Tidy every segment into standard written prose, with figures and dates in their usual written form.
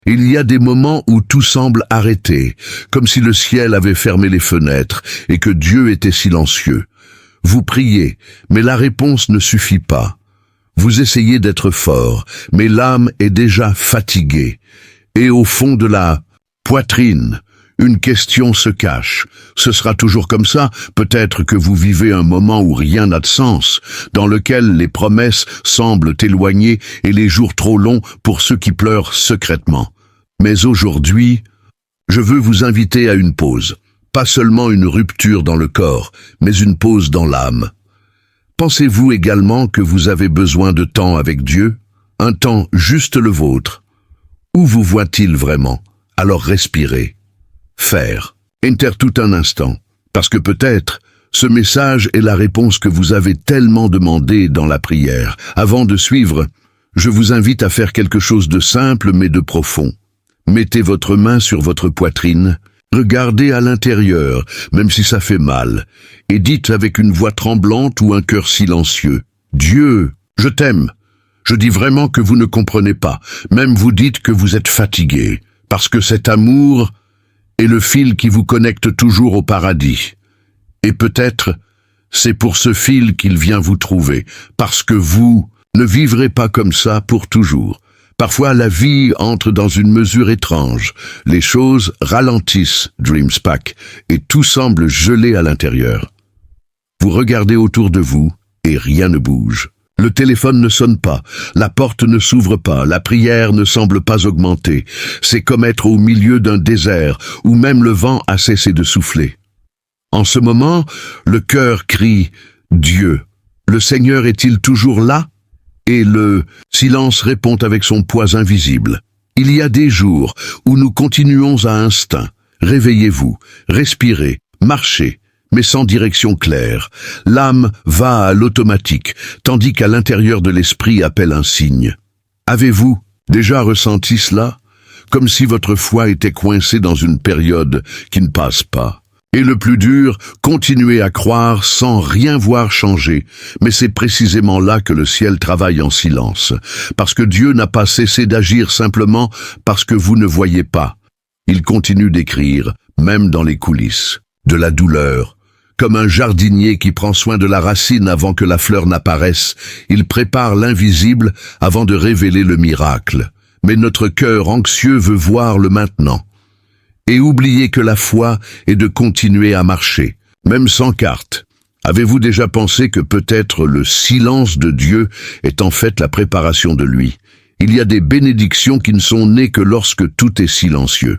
Il y a des moments où tout semble arrêté, comme si le ciel avait fermé les fenêtres et que Dieu était silencieux. Vous priez, mais la réponse ne suffit pas. Vous essayez d'être fort, mais l'âme est déjà fatiguée. Et au fond de la poitrine, une question se cache. Ce sera toujours comme ça? Peut-être que vous vivez un moment où rien n'a de sens, dans lequel les promesses semblent éloignées et les jours trop longs pour ceux qui pleurent secrètement. Mais aujourd'hui, je veux vous inviter à une pause. Pas seulement une rupture dans le corps, mais une pause dans l'âme. Pensez-vous également que vous avez besoin de temps avec Dieu? Un temps juste le vôtre? Où vous voit-il vraiment? Alors respirez. Faire. Enter tout un instant. Parce que peut-être, ce message est la réponse que vous avez tellement demandé dans la prière. Avant de suivre, je vous invite à faire quelque chose de simple mais de profond. Mettez votre main sur votre poitrine, regardez à l'intérieur, même si ça fait mal, et dites avec une voix tremblante ou un cœur silencieux, « Dieu, je t'aime ». Je dis vraiment que vous ne comprenez pas, même vous dites que vous êtes fatigué, parce que cet amour est le fil qui vous connecte toujours au paradis. Et peut-être, c'est pour ce fil qu'il vient vous trouver, parce que vous ne vivrez pas comme ça pour toujours. Parfois, la vie entre dans une mesure étrange. Les choses ralentissent, Dreamspack, et tout semble gelé à l'intérieur. Vous regardez autour de vous, et rien ne bouge. Le téléphone ne sonne pas, la porte ne s'ouvre pas, la prière ne semble pas augmenter. C'est comme être au milieu d'un désert, où même le vent a cessé de souffler. En ce moment, le cœur crie « Dieu, le Seigneur est-il toujours là ?» Et le silence répond avec son poids invisible. Il y a des jours où nous continuons à instinct. Réveillez-vous, respirez, marchez, mais sans direction claire. L'âme va à l'automatique, tandis qu'à l'intérieur de l'esprit appelle un signe. Avez-vous déjà ressenti cela? Comme si votre foi était coincée dans une période qui ne passe pas. Et le plus dur, continuer à croire sans rien voir changer. Mais c'est précisément là que le ciel travaille en silence. Parce que Dieu n'a pas cessé d'agir simplement parce que vous ne voyez pas. Il continue d'écrire, même dans les coulisses, de la douleur. Comme un jardinier qui prend soin de la racine avant que la fleur n'apparaisse, il prépare l'invisible avant de révéler le miracle. Mais notre cœur anxieux veut voir le maintenant. Et oubliez que la foi est de continuer à marcher, même sans carte. Avez-vous déjà pensé que peut-être le silence de Dieu est en fait la préparation de lui? Il y a des bénédictions qui ne sont nées que lorsque tout est silencieux.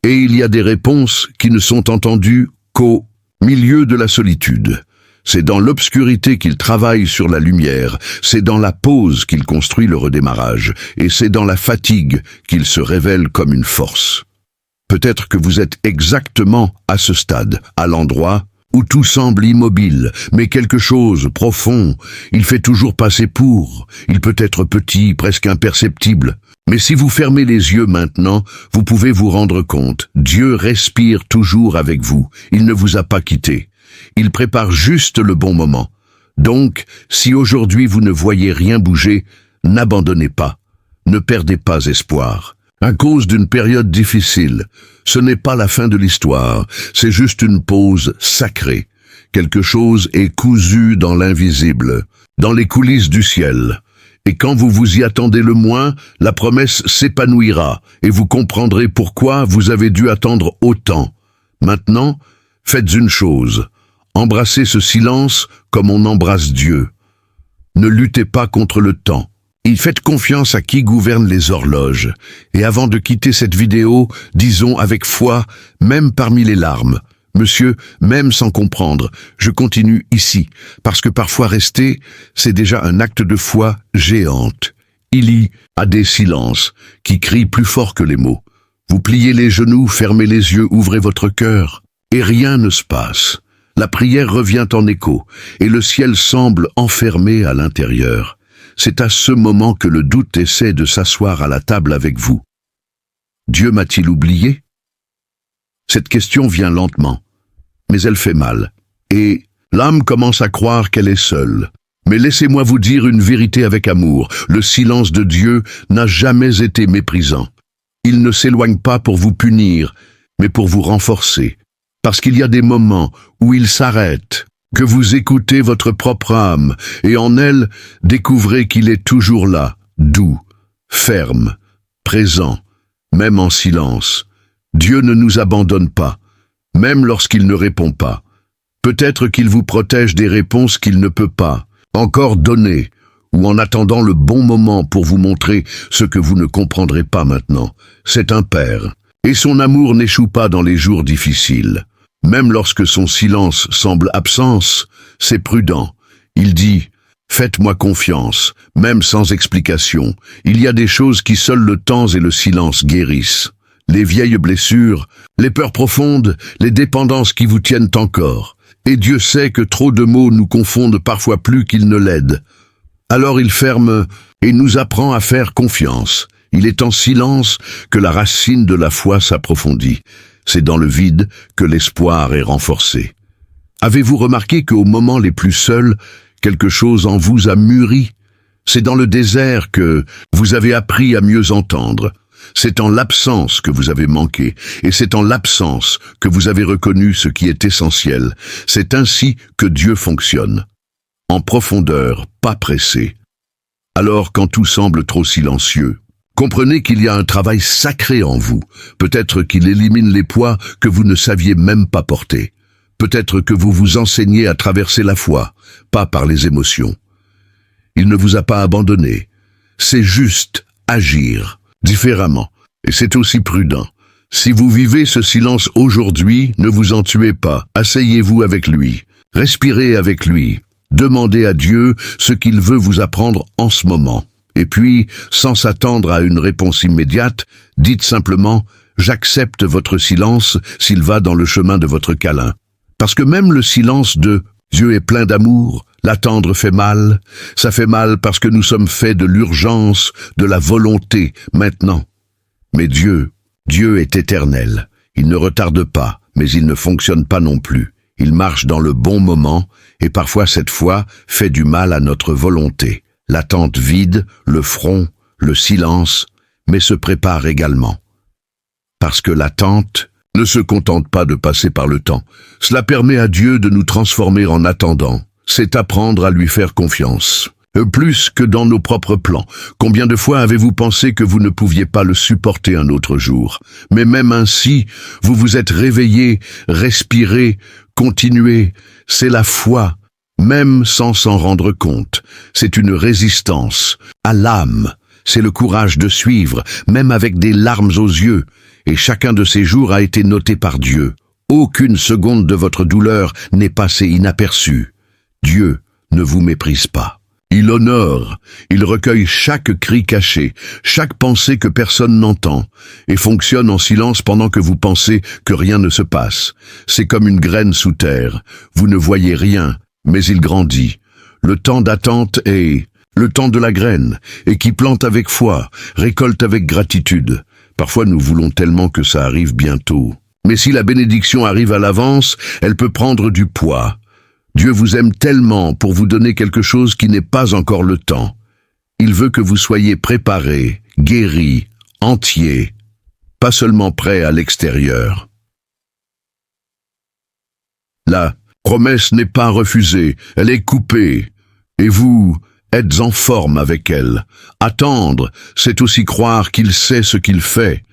Et il y a des réponses qui ne sont entendues qu'au milieu de la solitude. C'est dans l'obscurité qu'il travaille sur la lumière, c'est dans la pause qu'il construit le redémarrage, et c'est dans la fatigue qu'il se révèle comme une force. Peut-être que vous êtes exactement à ce stade, à l'endroit où tout semble immobile, mais quelque chose profond, il fait toujours passer pour. Il peut être petit, presque imperceptible. Mais si vous fermez les yeux maintenant, vous pouvez vous rendre compte. Dieu respire toujours avec vous. Il ne vous a pas quitté. Il prépare juste le bon moment. Donc, si aujourd'hui vous ne voyez rien bouger, n'abandonnez pas. Ne perdez pas espoir. À cause d'une période difficile, ce n'est pas la fin de l'histoire, c'est juste une pause sacrée. Quelque chose est cousu dans l'invisible, dans les coulisses du ciel. Et quand vous vous y attendez le moins, la promesse s'épanouira et vous comprendrez pourquoi vous avez dû attendre autant. Maintenant, faites une chose, embrassez ce silence comme on embrasse Dieu. Ne luttez pas contre le temps. Faites confiance à qui gouverne les horloges. Et avant de quitter cette vidéo, disons avec foi, même parmi les larmes, Monsieur, même sans comprendre, je continue ici, parce que parfois rester, c'est déjà un acte de foi géante. Il y a des silences qui crient plus fort que les mots. Vous pliez les genoux, fermez les yeux, ouvrez votre cœur, et rien ne se passe. La prière revient en écho, et le ciel semble enfermé à l'intérieur. C'est à ce moment que le doute essaie de s'asseoir à la table avec vous. Dieu m'a-t-il oublié? Cette question vient lentement, mais elle fait mal, et l'âme commence à croire qu'elle est seule. Mais laissez-moi vous dire une vérité avec amour, le silence de Dieu n'a jamais été méprisant. Il ne s'éloigne pas pour vous punir, mais pour vous renforcer. Parce qu'il y a des moments où il s'arrête, que vous écoutez votre propre âme, et en elle, découvrez qu'il est toujours là, doux, ferme, présent, même en silence. Dieu ne nous abandonne pas, même lorsqu'il ne répond pas. Peut-être qu'il vous protège des réponses qu'il ne peut pas encore donner, ou en attendant le bon moment pour vous montrer ce que vous ne comprendrez pas maintenant. C'est un père, et son amour n'échoue pas dans les jours difficiles. Même lorsque son silence semble absence, c'est prudent. Il dit « Faites-moi confiance, même sans explication. Il y a des choses qui seuls le temps et le silence guérissent. Les vieilles blessures, les peurs profondes, les dépendances qui vous tiennent encore. Et Dieu sait que trop de mots nous confondent parfois plus qu'ils ne l'aident. Alors il ferme et nous apprend à faire confiance. Il est en silence que la racine de la foi s'approfondit. C'est dans le vide que l'espoir est renforcé. Avez-vous remarqué qu'au moment les plus seuls, quelque chose en vous a mûri? C'est dans le désert que vous avez appris à mieux entendre. C'est en l'absence que vous avez manqué, et c'est en l'absence que vous avez reconnu ce qui est essentiel. C'est ainsi que Dieu fonctionne. En profondeur, pas pressé. Alors quand tout semble trop silencieux, comprenez qu'il y a un travail sacré en vous. Peut-être qu'il élimine les poids que vous ne saviez même pas porter. Peut-être que vous vous enseignez à traverser la foi, pas par les émotions. Il ne vous a pas abandonné. C'est juste agir différemment. Et c'est aussi prudent. Si vous vivez ce silence aujourd'hui, ne vous en tuez pas. Asseyez-vous avec lui. Respirez avec lui. Demandez à Dieu ce qu'il veut vous apprendre en ce moment. Et puis, sans s'attendre à une réponse immédiate, dites simplement « J'accepte votre silence s'il va dans le chemin de votre câlin ». Parce que même le silence de « Dieu est plein d'amour », l'attendre fait mal. Ça fait mal parce que nous sommes faits de l'urgence, de la volonté, maintenant. Mais Dieu est éternel. Il ne retarde pas, mais il ne fonctionne pas non plus. Il marche dans le bon moment, et parfois cette foi fait du mal à notre volonté. L'attente vide, le front, le silence, mais se prépare également. Parce que l'attente ne se contente pas de passer par le temps. Cela permet à Dieu de nous transformer en attendant. C'est apprendre à lui faire confiance. Plus que dans nos propres plans. Combien de fois avez-vous pensé que vous ne pouviez pas le supporter un autre jour? Mais même ainsi, vous vous êtes réveillé, respiré, continué. C'est la foi, même sans s'en rendre compte. C'est une résistance à l'âme. C'est le courage de suivre, même avec des larmes aux yeux. Et chacun de ces jours a été noté par Dieu. Aucune seconde de votre douleur n'est passée inaperçue. Dieu ne vous méprise pas. Il honore, il recueille chaque cri caché, chaque pensée que personne n'entend, et fonctionne en silence pendant que vous pensez que rien ne se passe. C'est comme une graine sous terre. Vous ne voyez rien, mais il grandit. Le temps d'attente est le temps de la graine, et qui plante avec foi, récolte avec gratitude. Parfois nous voulons tellement que ça arrive bientôt. Mais si la bénédiction arrive à l'avance, elle peut prendre du poids. Dieu vous aime tellement pour vous donner quelque chose qui n'est pas encore le temps. Il veut que vous soyez préparés, guéris, entiers, pas seulement prêts à l'extérieur. La promesse n'est pas refusée, elle est coupée, et vous êtes en forme avec elle. Attendre, c'est aussi croire qu'il sait ce qu'il fait.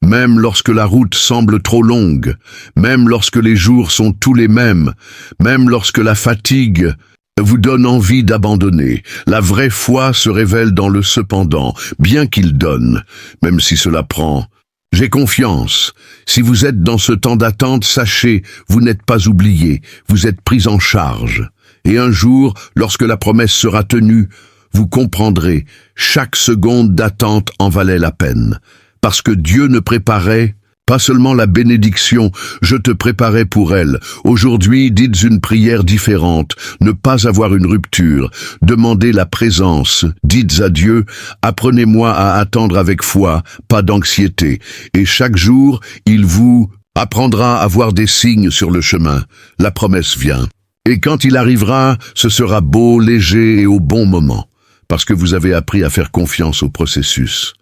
Même lorsque la route semble trop longue, même lorsque les jours sont tous les mêmes, même lorsque la fatigue vous donne envie d'abandonner, la vraie foi se révèle dans le cependant, bien qu'il donne, même si cela prend. J'ai confiance. Si vous êtes dans ce temps d'attente, sachez, vous n'êtes pas oublié, vous êtes pris en charge. Et un jour, lorsque la promesse sera tenue, vous comprendrez, chaque seconde d'attente en valait la peine. Parce que Dieu ne préparait pas seulement la bénédiction, je te préparais pour elle. Aujourd'hui, dites une prière différente, ne pas avoir une rupture, demandez la présence, dites à Dieu, apprenez-moi à attendre avec foi, pas d'anxiété. Et chaque jour, il vous apprendra à voir des signes sur le chemin. La promesse vient. Et quand il arrivera, ce sera beau, léger et au bon moment. Parce que vous avez appris à faire confiance au processus.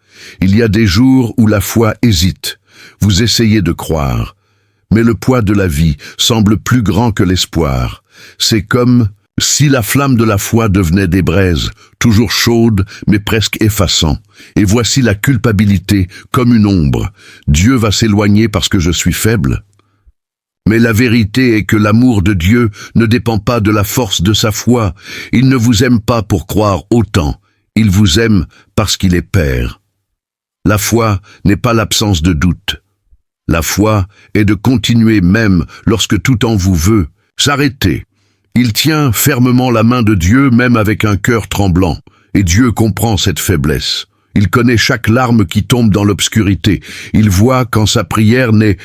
Il y a des jours où la foi hésite. Vous essayez de croire, mais le poids de la vie semble plus grand que l'espoir. C'est comme si la flamme de la foi devenait des braises, toujours chaude mais presque effaçant. Et voici la culpabilité comme une ombre. Dieu va s'éloigner parce que je suis faible. Mais la vérité est que l'amour de Dieu ne dépend pas de la force de sa foi. Il ne vous aime pas pour croire autant. Il vous aime parce qu'il est Père. La foi n'est pas l'absence de doute. La foi est de continuer même lorsque tout en vous veut s'arrêter. Il tient fermement la main de Dieu même avec un cœur tremblant. Et Dieu comprend cette faiblesse. Il connaît chaque larme qui tombe dans l'obscurité. Il voit quand sa prière n'est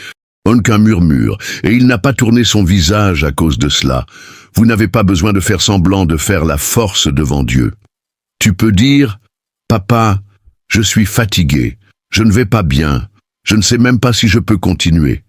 qu'un murmure, et il n'a pas tourné son visage à cause de cela. Vous n'avez pas besoin de faire semblant de faire la force devant Dieu. Tu peux dire, « Papa, je suis fatigué, je ne vais pas bien, je ne sais même pas si je peux continuer. »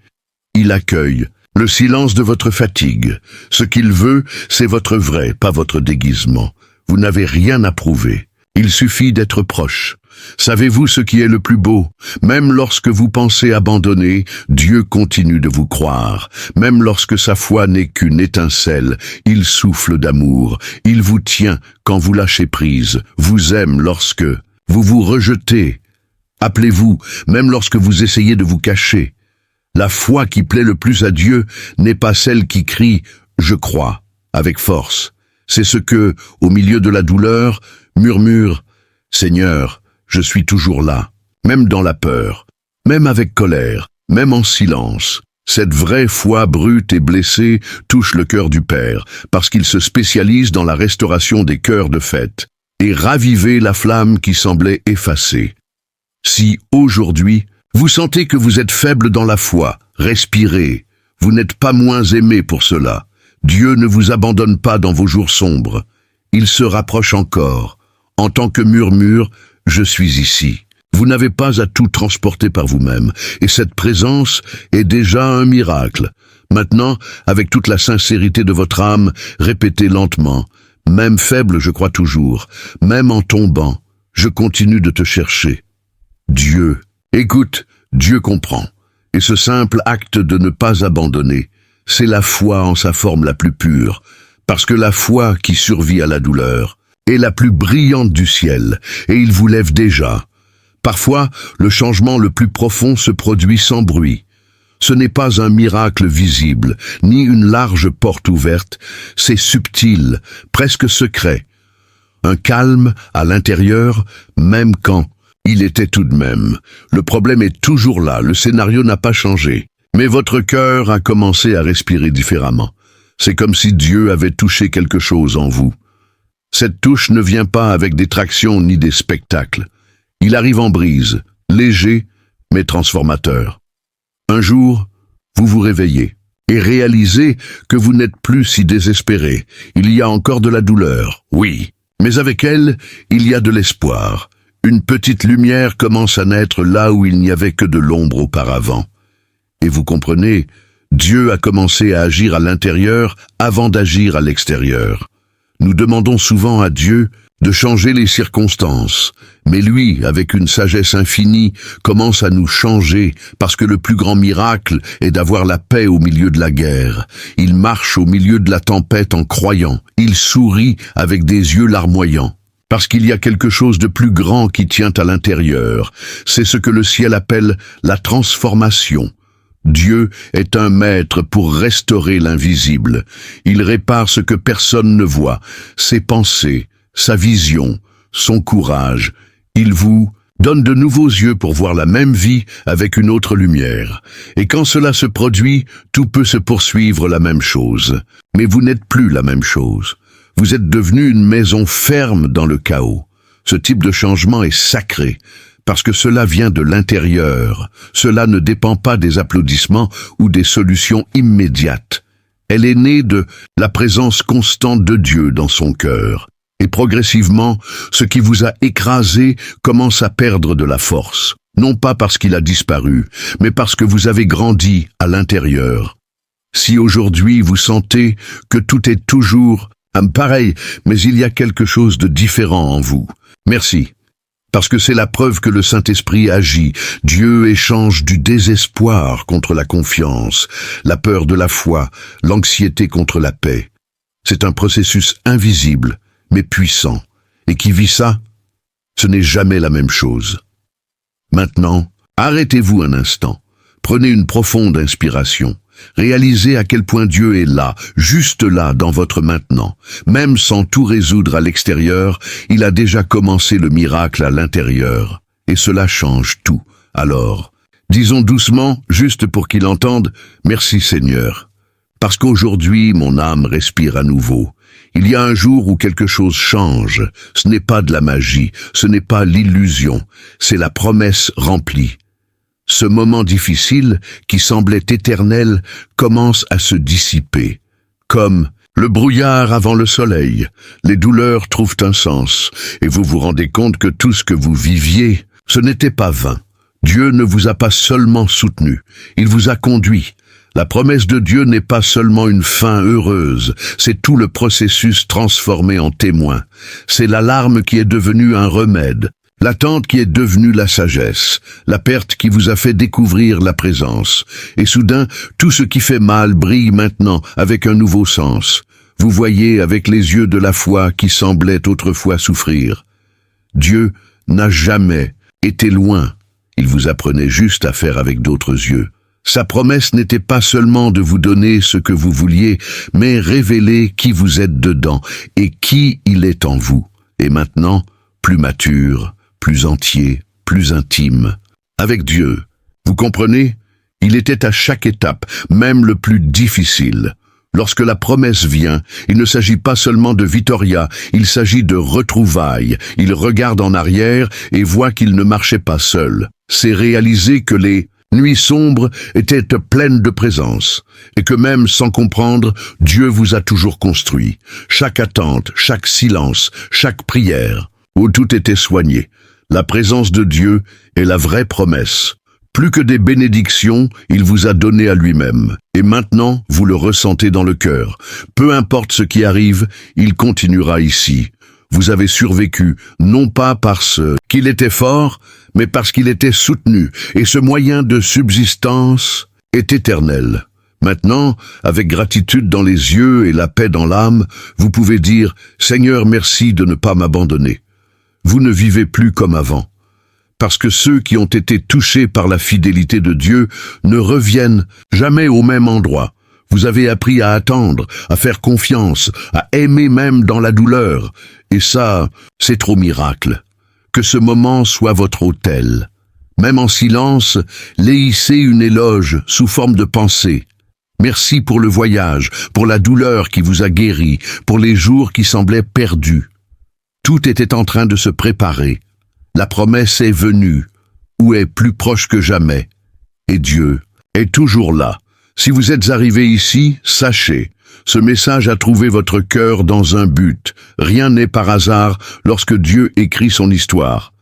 Il accueille le silence de votre fatigue. Ce qu'il veut, c'est votre vrai, pas votre déguisement. Vous n'avez rien à prouver. Il suffit d'être proche. Savez-vous ce qui est le plus beau? Même lorsque vous pensez abandonner, Dieu continue de vous croire. Même lorsque sa foi n'est qu'une étincelle, il souffle d'amour. Il vous tient quand vous lâchez prise, vous aime lorsque vous vous rejetez. Appelez-vous, même lorsque vous essayez de vous cacher. La foi qui plaît le plus à Dieu n'est pas celle qui crie « Je crois » avec force. C'est ce que, au milieu de la douleur, murmure « Seigneur, je suis toujours là, même dans la peur, même avec colère, même en silence. » Cette vraie foi brute et blessée touche le cœur du Père, parce qu'il se spécialise dans la restauration des cœurs de fête, et raviver la flamme qui semblait effacée. Si, aujourd'hui, vous sentez que vous êtes faible dans la foi, respirez, vous n'êtes pas moins aimé pour cela. Dieu ne vous abandonne pas dans vos jours sombres. Il se rapproche encore. En tant que murmure, je suis ici. Vous n'avez pas à tout transporter par vous-même, et cette présence est déjà un miracle. Maintenant, avec toute la sincérité de votre âme, répétez lentement. Même faible, je crois toujours. Même en tombant, je continue de te chercher. Dieu, écoute, Dieu comprend. Et ce simple acte de ne pas abandonner, c'est la foi en sa forme la plus pure, parce que la foi qui survit à la douleur est la plus brillante du ciel, et il vous lève déjà. Parfois, le changement le plus profond se produit sans bruit. Ce n'est pas un miracle visible, ni une large porte ouverte, c'est subtil, presque secret. Un calme à l'intérieur, même quand il était tout de même. Le problème est toujours là, le scénario n'a pas changé. Mais votre cœur a commencé à respirer différemment. C'est comme si Dieu avait touché quelque chose en vous. Cette touche ne vient pas avec des tractions ni des spectacles. Il arrive en brise, léger, mais transformateur. Un jour, vous vous réveillez et réalisez que vous n'êtes plus si désespéré. Il y a encore de la douleur, oui, mais avec elle, il y a de l'espoir. Une petite lumière commence à naître là où il n'y avait que de l'ombre auparavant. Et vous comprenez, Dieu a commencé à agir à l'intérieur avant d'agir à l'extérieur. Nous demandons souvent à Dieu de changer les circonstances, mais lui, avec une sagesse infinie, commence à nous changer parce que le plus grand miracle est d'avoir la paix au milieu de la guerre. Il marche au milieu de la tempête en croyant, il sourit avec des yeux larmoyants. Parce qu'il y a quelque chose de plus grand qui tient à l'intérieur. C'est ce que le ciel appelle la transformation. Dieu est un maître pour restaurer l'invisible. Il répare ce que personne ne voit, ses pensées, sa vision, son courage. Il vous donne de nouveaux yeux pour voir la même vie avec une autre lumière. Et quand cela se produit, tout peut se poursuivre la même chose. Mais vous n'êtes plus la même chose. Vous êtes devenu une maison ferme dans le chaos. Ce type de changement est sacré, parce que cela vient de l'intérieur. Cela ne dépend pas des applaudissements ou des solutions immédiates. Elle est née de la présence constante de Dieu dans son cœur. Et progressivement, ce qui vous a écrasé commence à perdre de la force. Non pas parce qu'il a disparu, mais parce que vous avez grandi à l'intérieur. Si aujourd'hui vous sentez que tout est toujours pareil, mais il y a quelque chose de différent en vous. Merci. Parce que c'est la preuve que le Saint-Esprit agit. Dieu échange du désespoir contre la confiance, la peur de la foi, l'anxiété contre la paix. C'est un processus invisible, mais puissant. Et qui vit ça? Ce n'est jamais la même chose. Maintenant, arrêtez-vous un instant. Prenez une profonde inspiration. Réalisez à quel point Dieu est là, juste là dans votre maintenant. Même sans tout résoudre à l'extérieur, il a déjà commencé le miracle à l'intérieur. Et cela change tout. Alors, disons doucement, juste pour qu'il entende, « Merci Seigneur ». Parce qu'aujourd'hui, mon âme respire à nouveau. Il y a un jour où quelque chose change. Ce n'est pas de la magie, ce n'est pas l'illusion, c'est la promesse remplie. Ce moment difficile, qui semblait éternel, commence à se dissiper. Comme le brouillard avant le soleil, les douleurs trouvent un sens, et vous vous rendez compte que tout ce que vous viviez, ce n'était pas vain. Dieu ne vous a pas seulement soutenu, il vous a conduit. La promesse de Dieu n'est pas seulement une fin heureuse, c'est tout le processus transformé en témoin. C'est l'alarme qui est devenue un remède. L'attente qui est devenue la sagesse, la perte qui vous a fait découvrir la présence. Et soudain, tout ce qui fait mal brille maintenant avec un nouveau sens. Vous voyez avec les yeux de la foi qui semblaient autrefois souffrir. Dieu n'a jamais été loin. Il vous apprenait juste à faire avec d'autres yeux. Sa promesse n'était pas seulement de vous donner ce que vous vouliez, mais révéler qui vous êtes dedans et qui il est en vous. Et maintenant, plus mature, plus entier, plus intime. Avec Dieu, vous comprenez? Il était à chaque étape, même le plus difficile. Lorsque la promesse vient, il ne s'agit pas seulement de Victoria, il s'agit de retrouvailles. Il regarde en arrière et voit qu'il ne marchait pas seul. C'est réaliser que les nuits sombres étaient pleines de présence, et que même sans comprendre, Dieu vous a toujours construit. Chaque attente, chaque silence, chaque prière, où tout était soigné. La présence de Dieu est la vraie promesse. Plus que des bénédictions, il vous a donné à lui-même. Et maintenant, vous le ressentez dans le cœur. Peu importe ce qui arrive, il continuera ici. Vous avez survécu, non pas parce qu'il était fort, mais parce qu'il était soutenu. Et ce moyen de subsistance est éternel. Maintenant, avec gratitude dans les yeux et la paix dans l'âme, vous pouvez dire « Seigneur, merci de ne pas m'abandonner ». Vous ne vivez plus comme avant. Parce que ceux qui ont été touchés par la fidélité de Dieu ne reviennent jamais au même endroit. Vous avez appris à attendre, à faire confiance, à aimer même dans la douleur. Et ça, c'est trop miracle. Que ce moment soit votre autel. Même en silence, léissez une éloge sous forme de pensée. Merci pour le voyage, pour la douleur qui vous a guéri, pour les jours qui semblaient perdus. Tout était en train de se préparer. La promesse est venue, ou est plus proche que jamais. Et Dieu est toujours là. Si vous êtes arrivé ici, sachez, ce message a trouvé votre cœur dans un but. Rien n'est par hasard lorsque Dieu écrit son histoire.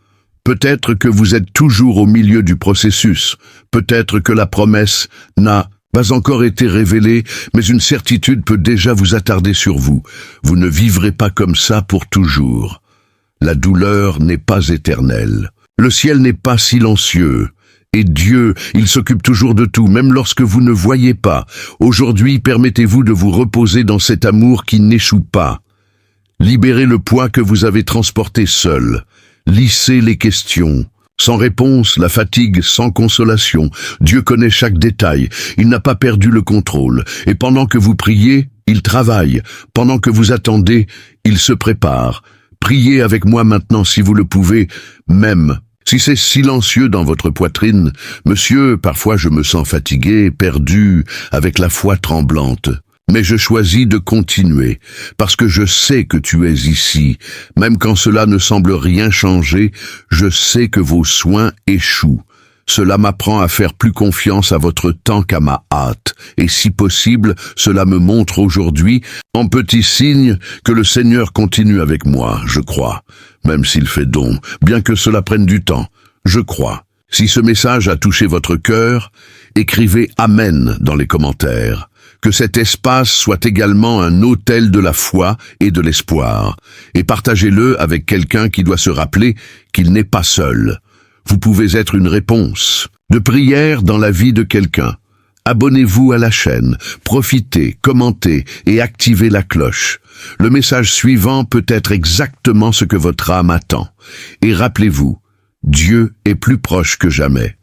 Peut-être que vous êtes toujours au milieu du processus. Peut-être que la promesse n'a pas encore été révélée, mais une certitude peut déjà vous attarder sur vous. Vous ne vivrez pas comme ça pour toujours. La douleur n'est pas éternelle. Le ciel n'est pas silencieux. Et Dieu, il s'occupe toujours de tout, même lorsque vous ne voyez pas. Aujourd'hui, permettez-vous de vous reposer dans cet amour qui n'échoue pas. Libérez le poids que vous avez transporté seul. Lissez les questions. Sans réponse, la fatigue, sans consolation. Dieu connaît chaque détail. Il n'a pas perdu le contrôle. Et pendant que vous priez, il travaille. Pendant que vous attendez, il se prépare. Priez avec moi maintenant si vous le pouvez, même si c'est silencieux dans votre poitrine. Monsieur, parfois je me sens fatigué, perdu, avec la foi tremblante. Mais je choisis de continuer, parce que je sais que tu es ici. Même quand cela ne semble rien changer, je sais que vos soins échouent. Cela m'apprend à faire plus confiance à votre temps qu'à ma hâte. Et si possible, cela me montre aujourd'hui, en petits signes, que le Seigneur continue avec moi, je crois. Même s'il fait don, bien que cela prenne du temps, je crois. Si ce message a touché votre cœur, écrivez « Amen » dans les commentaires. Que Que cet espace soit également un autel de la foi et de l'espoir, et partagez-le avec quelqu'un qui doit se rappeler qu'il n'est pas seul. Vous pouvez être une réponse de prière dans la vie de quelqu'un. Abonnez-vous à la chaîne, profitez, commentez et activez la cloche. Le message suivant peut être exactement ce que votre âme attend. Et rappelez-vous, Dieu est plus proche que jamais.